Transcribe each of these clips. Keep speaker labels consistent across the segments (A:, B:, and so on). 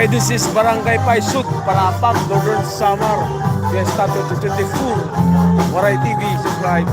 A: Okay, this is Barangay Paisut, Palapag, Northern Samar, Fiesta 2024. Waray TV, subscribe.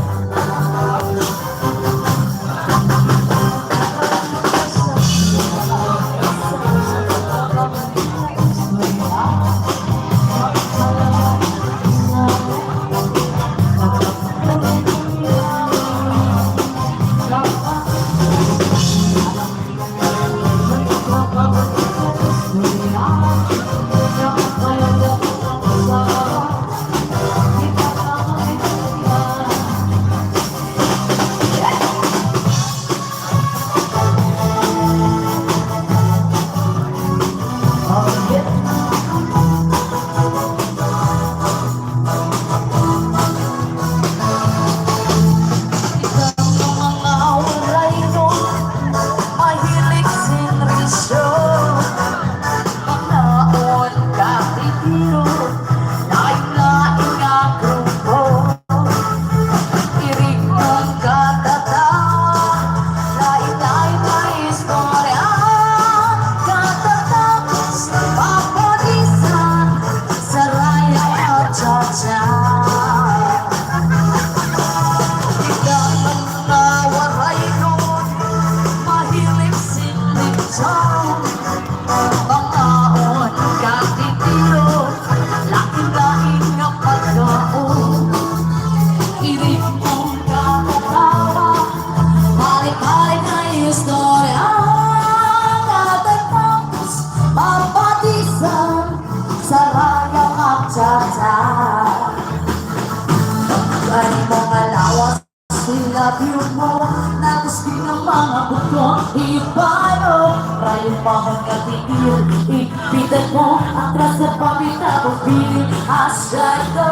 B: Silabyo mo, nagustin ang mga buto. Ipaano, rayon pa magkatigil. Ipitan mo, atras at pamita bubili. Asyado,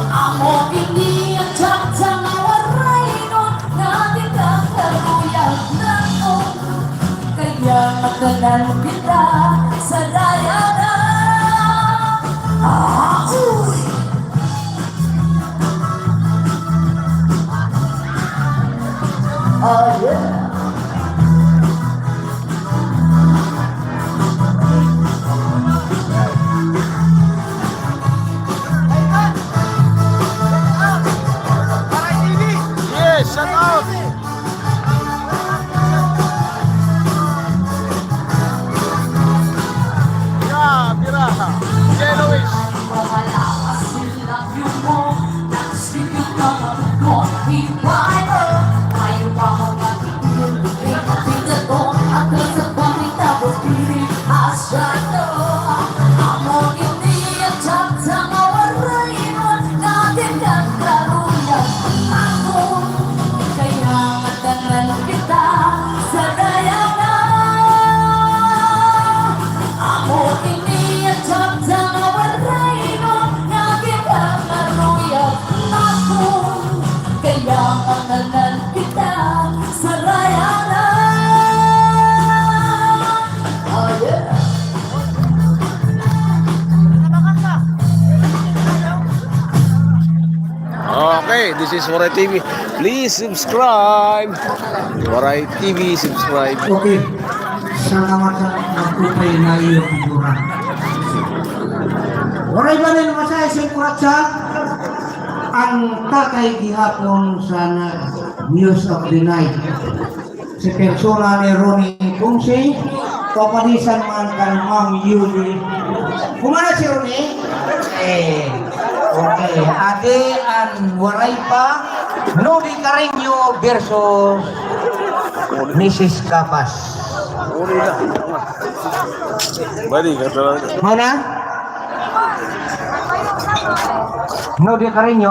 B: amo ini ang tiyang awaray nun. Natin ang karuyag na nun. Kaya matagal kita sa daya na. Oh yeah.
A: Yes, shout out. Yeah, Mira. Jelois. Okay, this is Waray TV. Please subscribe. Waray TV, subscribe.
C: Okay. Salamat sa nagpupay na iyong figura. Waray ba rin masaya sa kuratsa? Ang tatay gihapon sa News of the Night. Si persona ni Ronnie Kungsi, kapanisan man kan Ma'am Yuli. Kumana si Ronnie? Okay, ade ang waray pa, Nodi Carreño versus Mrs. Capas.
A: Bali, kata
C: Mana? Nodi Carreño